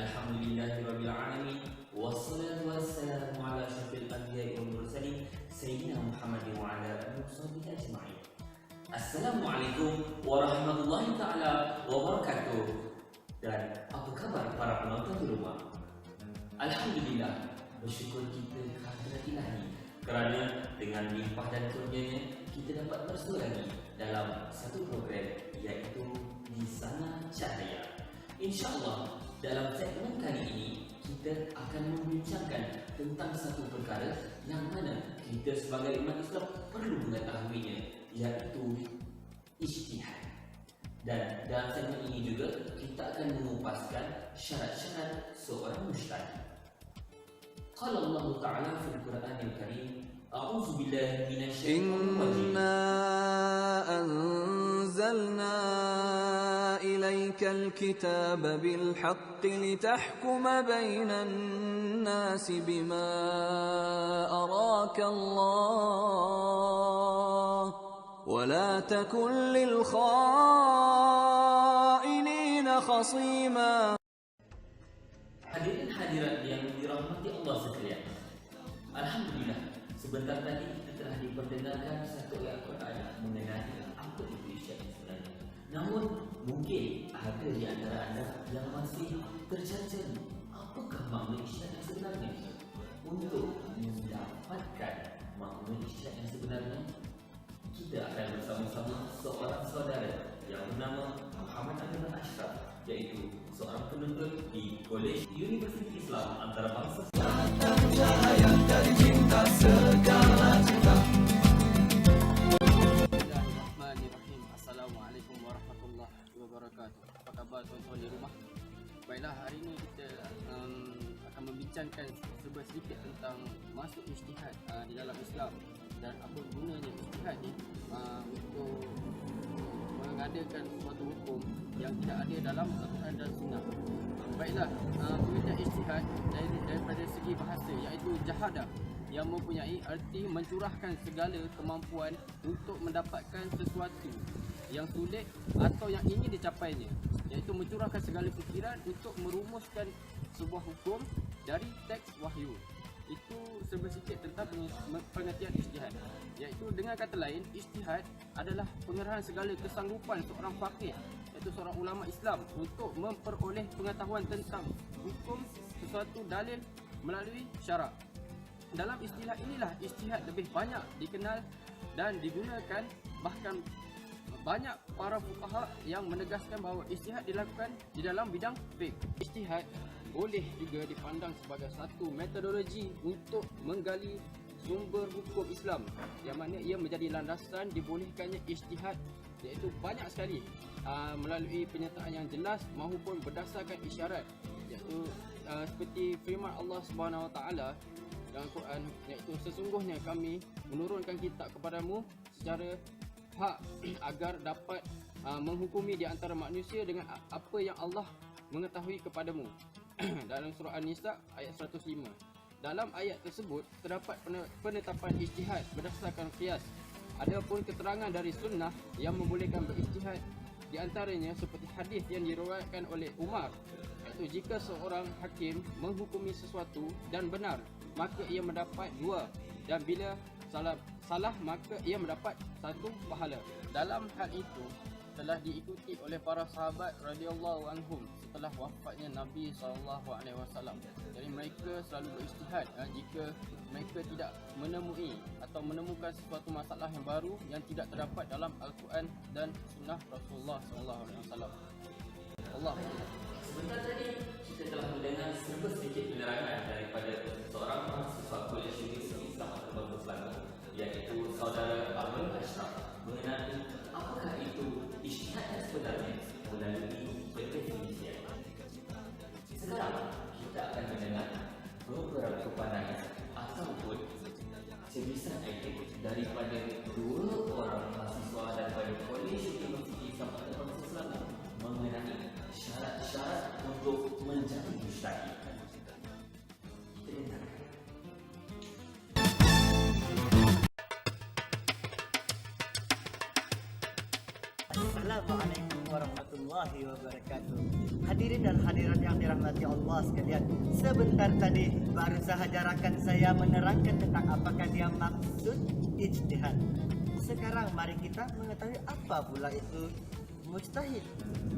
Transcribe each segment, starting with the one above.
Alhamdulillahirabbil alamin wassalatu wassalamu ala asyrafil anbiya'i wal mursalin sayyidina Muhammadin wa ala alihi washabbihi ajma'in. Assalamualaikum warahmatullahi taala wabarakatuh. Dan apa kabar para penonton di rumah? Alhamdulillah, bersyukur kita kehadirat Ilahi kerana dengan limpah dan kurnianya kita dapat bersua lagi dalam satu program, iaitu Di Sana Cahaya. InsyaAllah dalam segmen kali ini kita akan membincangkan tentang satu perkara yang mana kita sebagai umat Islam perlu mengetahuinya, iaitu ijtihad. Dan dalam segmen ini juga kita akan mengupaskan syarat-syarat seorang mujtahid. Qala Allah Ta'ala fil Qur'anil Karim, a'udzu billahi minasyaitonir rajim. Inna anzalna ilaikal kitaba bil haqqi litahkuma bainan nasi bima araka Allah wa la takun lil kha'inina khasima. Hadirin hadirat yang dirahmati Allah sekalian, alhamdulillah sebentar tadi kita telah diperdengarkan satu ayat Quran mengenai apa itu ijtihad sebenarnya. Namun mungkin ada di antara anda yang masih tercari-cari apakah makna ijtihad yang sebenarnya. Untuk mendapatkan makna ijtihad yang sebenarnya, kita akan bersama-sama seorang saudara yang bernama Muhammad Amin Ashraf, iaitu seorang penuntut di Kolej Universiti Islam Antarabangsa. Cahaya dari cinta segala cinta. Bismillahirrahmanirrahim. Assalamualaikum warahmatullahi wabarakatuh. Apa khabar tuan-tuan di rumah? Baiklah, hari ini kita akan membincangkan sedikit tentang masuk ijtihad di dalam Islam dan apa gunanya ijtihad ni untuk mengadakan suatu hukum yang tidak ada dalam Al-Quran dan Sunnah. Baiklah, pengertian ijtihad daripada segi bahasa iaitu jahadah, yang mempunyai arti mencurahkan segala kemampuan untuk mendapatkan sesuatu yang sulit atau yang ingin dicapainya, iaitu mencurahkan segala fikiran untuk merumuskan sebuah hukum dari teks wahyu. Itu sedikit tentang pengertian ijtihad, iaitu dengan kata lain, ijtihad adalah pengerahan segala kesanggupan seorang faqih, iaitu seorang ulama Islam, untuk memperoleh pengetahuan tentang hukum sesuatu dalil melalui syarak. Dalam istilah inilah ijtihad lebih banyak dikenal dan digunakan, bahkan banyak para fuqaha yang menegaskan bahawa ijtihad dilakukan di dalam bidang fiqh. Ijtihad boleh juga dipandang sebagai satu metodologi untuk menggali sumber hukum Islam, yang mana ia menjadi landasan dibolehkannya ijtihad, iaitu banyak sekali melalui penyertaan yang jelas maupun berdasarkan isyarat, iaitu seperti firman Allah Subhanahu Wa Taala dalam Quran, iaitu sesungguhnya kami menurunkan kitab kepadamu secara hak agar dapat menghukumi di antara manusia dengan apa yang Allah mengetahui kepadamu. Dalam surah An-Nisa ayat 105. Dalam ayat tersebut terdapat penetapan ijtihad berdasarkan qiyas. Adapun keterangan dari sunnah yang membolehkan berijtihad, di antaranya seperti hadis yang diriwayatkan oleh Umar, iaitu jika seorang hakim menghukumi sesuatu dan benar, maka ia mendapat 2, dan bila salah maka ia mendapat 1 pahala. Dalam hal itu telah diikuti oleh para sahabat radhiyallahu anhum setelah wafatnya Nabi SAW. Jadi mereka selalu berijtihad jika mereka tidak menemukan sesuatu masalah yang baru yang tidak terdapat dalam Al-Quran dan Sunnah Rasulullah SAW. Allah. Sebentar tadi kita telah mendengar sedikit penerangan daripada seorang mahasiswa Kolej Universiti Islam Antarabangsa Selangor, iaitu saudara Amin Ashraf, mengenai apakah itu ijtihad yang sebenarnya melalui pendefinisian. Sekarang kita akan mendengar beberapa pandangan ataupun sebisan idea daripada 2 orang mahasiswa daripada Kolej Universiti Islam Antarabangsa Selangor mengenai syarat-syarat untuk menjadi mujtahid. Kita dengar. Assalamualaikum warahmatullahi wabarakatuh. Hadirin dan hadirat yang dirahmati Allah sekalian, sebentar tadi baru sahaja rakan saya menerangkan tentang apakah dia maksud ijtihad. Sekarang mari kita mengetahui apa pula itu mujtahid.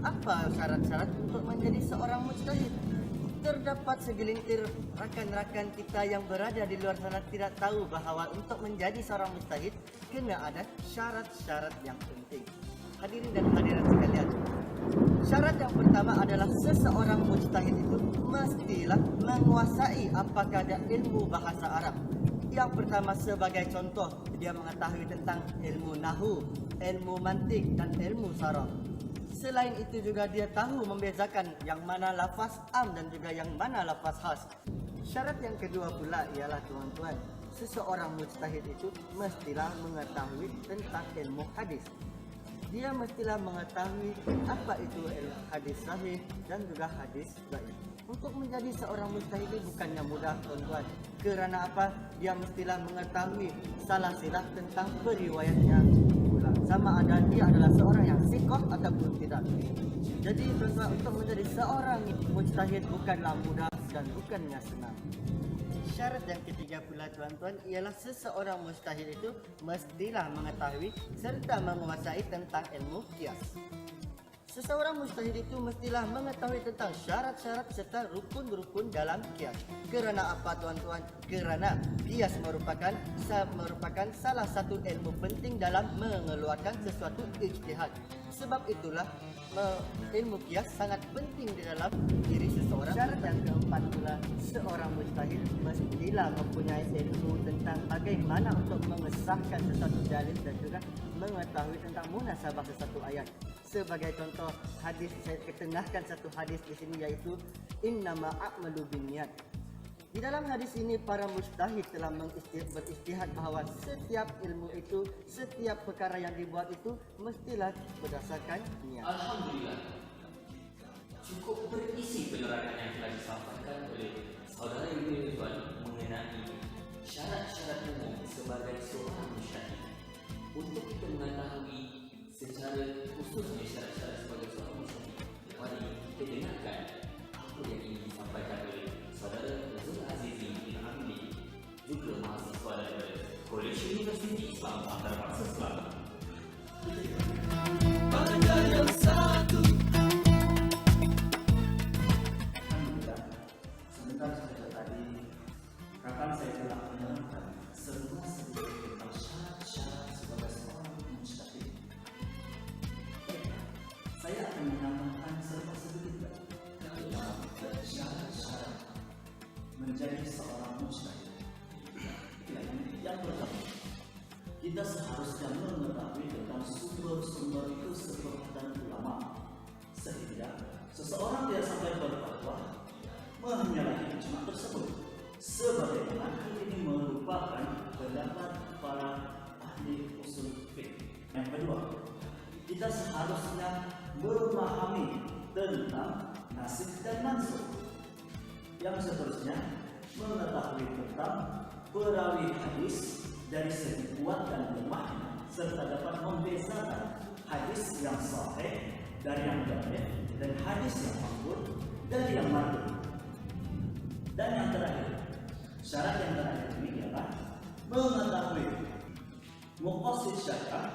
Apa syarat-syarat untuk menjadi seorang mujtahid? Terdapat segelintir rakan-rakan kita yang berada di luar sana tidak tahu bahawa untuk menjadi seorang mujtahid kena ada syarat-syarat yang penting. Hadirin dan hadirat sekalian, syarat yang pertama adalah seseorang mujtahid itu mestilah menguasai apakah ada ilmu bahasa Arab. Yang pertama sebagai contoh, dia mengetahui tentang ilmu nahu, ilmu mantik dan ilmu saraf. Selain itu juga dia tahu membezakan yang mana lafaz am dan juga yang mana lafaz khas. Syarat yang kedua pula ialah tuan-tuan, seseorang mujtahid itu mestilah mengetahui tentang ilmu hadis. Dia mestilah mengetahui apa itu hadis sahih dan juga hadis dhaif. Untuk menjadi seorang mujtahid ini bukannya mudah tuan-tuan. Kerana apa? Dia mestilah mengetahui salah silah tentang periwayatnya. Sama ada dia adalah seorang yang siqah ataupun tidak. Jadi tuan-tuan, untuk menjadi seorang mujtahid bukanlah mudah dan bukannya senang. Syarat yang ketiga pula tuan-tuan ialah seseorang mujtahid itu mestilah mengetahui serta menguasai tentang ilmu qiyas. Seseorang mujtahid itu mestilah mengetahui tentang syarat-syarat serta rukun-rukun dalam qiyas. Kerana apa tuan-tuan? Kerana qiyas merupakan salah satu ilmu penting dalam mengeluarkan sesuatu ijtihad. Sebab itulah ilmu qiyas sangat penting di dalam diri seseorang. Syarat yang keempat pula, seorang mujtahid mestilah mempunyai ilmu tentang bagaimana untuk mengesahkan sesuatu dalil dan juga mengetahui tentang munasabah sesuatu ayat. Sebagai contoh hadis, saya ketengahkan satu hadis di sini iaitu innama a'malu binniyat. Di dalam hadis ini para mujtahid telah beristihad bahawa setiap ilmu itu, setiap perkara yang dibuat itu mestilah berdasarkan niat. Alhamdulillah, cukup berisi penerangan yang telah disampaikan oleh saudara Ibu Ridwan mengenai syarat-syarat umum sebagai seorang mujtahid. Untuk kita mengetahui secara khususnya syarat-syarat sebagai seorang mujtahid, mari kita dengarkan apa yang ingin disampaikan oleh saudara Zul Azizi bin Amli, juga mahasiswa daripada Kolej Universiti Islam Antarabangsa Selatan. Pada yang satu. Alhamdulillah, sebentar saja tadi rakan saya telah menerangkan semua sedikit tentang syarat-syarat sebagai seorang mujtahid. Saya akan menambahkan serba sedikit dalam syarat-syarat menjadi seorang mujtahid. Yang pertama, kita seharusnya mengetahui tentang sumber-sumber kesepakatan ulama, sehingga seseorang tidak sampai berfatwa menyalahi ijma' tersebut, sebagaimana hal ini merupakan pendapat para ahli usul fiqh. Yang kedua, kita seharusnya memahami tentang nasikh dan mansukh. Yang seterusnya, mengetahui tentang perawi hadis dari segi kuat dan lemahnya, serta dapat membezakan hadis yang sahih dari yang dhaif dan hadis yang maqbul dari yang mardud. Dan yang terakhir, syarat yang terakhir ini adalah mengetahui muqasid syar'ah,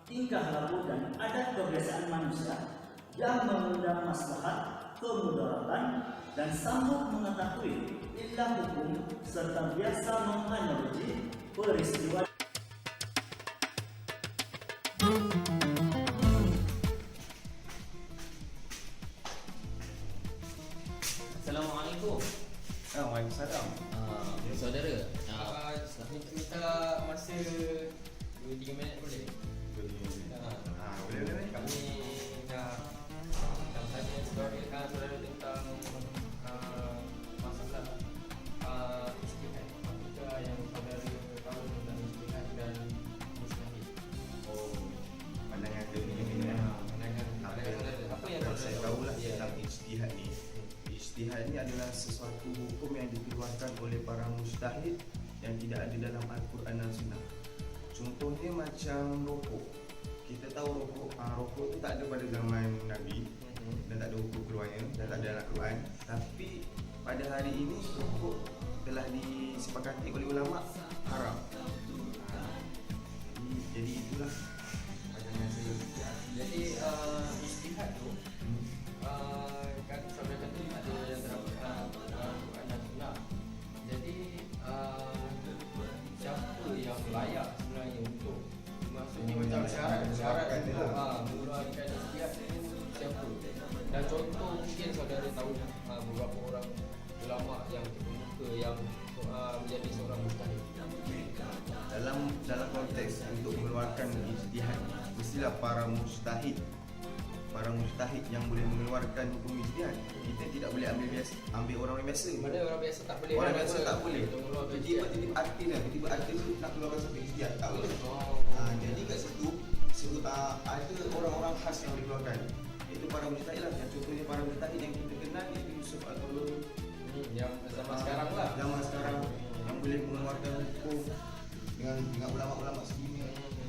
tingkah laku dan adat kebiasaan manusia yang mengundang maslahat, kemudaratan, dan sanggup mengetahui ilah hukum serta biasa menganalogi peristiwa. Assalamualaikum. Waalaikumsalam. Saudara, Minta masa 2-3 minit boleh? Boleh. Kami dah tanya saudara tentang masalah ijtihad. Apakah yang saudara tahu tentang ijtihad dan mujtahid? Pandangan dunia. Apa yang Saya saudara tahulah Ya. tentang ijtihad ni. Ijtihad ni adalah sesuatu hukum yang dikeluarkan oleh para mujtahid yang tidak ada dalam Al-Quran dan Sunnah. Contohnya macam rokok. kita tahu rokok itu tak ada pada zaman Nabi dan tak ada hukum keluarnya dan tak ada dalam Quran. Tapi pada hari ini rokok telah disepakati oleh ulama haram. Jadi itulah pandangan saya. Jadi ijtihad tu kan sampai kata ada yang terdapat Quran dan Sunnah. Jadi siapa yang layak sebenarnya untuk maksudnya macam syarat untuk mengeluarkan ijtihad tu siapa? Dan contoh mungkin saudara tahu beberapa orang ulama yang terkemuka yang menjadi seorang mujtahid. Dalam konteks untuk mengeluarkan ijtihad, mestilah para mujtahid yang boleh mengeluarkan hukum ijtihad. Kita tidak boleh ambil orang biasa. Mana orang biasa tak boleh? Orang biasa tak boleh. Untuk mengeluarkan Tiba-tiba artis tu nak keluarkan satu ijtihad, tak boleh. Jadi kat situ ada orang-orang khas yang boleh keluarkan. Itu para mujtahid lah. Yang contohnya para mujtahid yang kita kenal iaitu Yusuf Al-Qaradawi. yang zaman sekarang lah. Zaman sekarang yang boleh mengeluarkan hukum dengan ulama-ulama segini.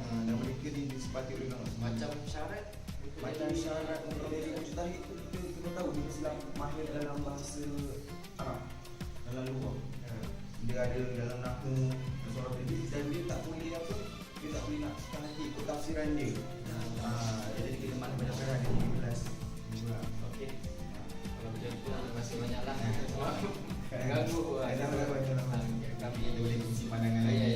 Dan mereka disepati oleh ulama. Macam syarat Untuk menjadi mujtahid tu kita kena tahu dia mesti mahir dalam bahasa Arab, dalam lughah. Dia ada dalam nahwu, surah hadis, dan dia tak boleh dia tak boleh nak sekali ikut tafsiran dia. Jadi kita mana banyak syarat dia jelas. okey. Kalau macam tu terima kasih banyaklah. Ganggu Kami kami boleh kongsi pandangan ya, lain.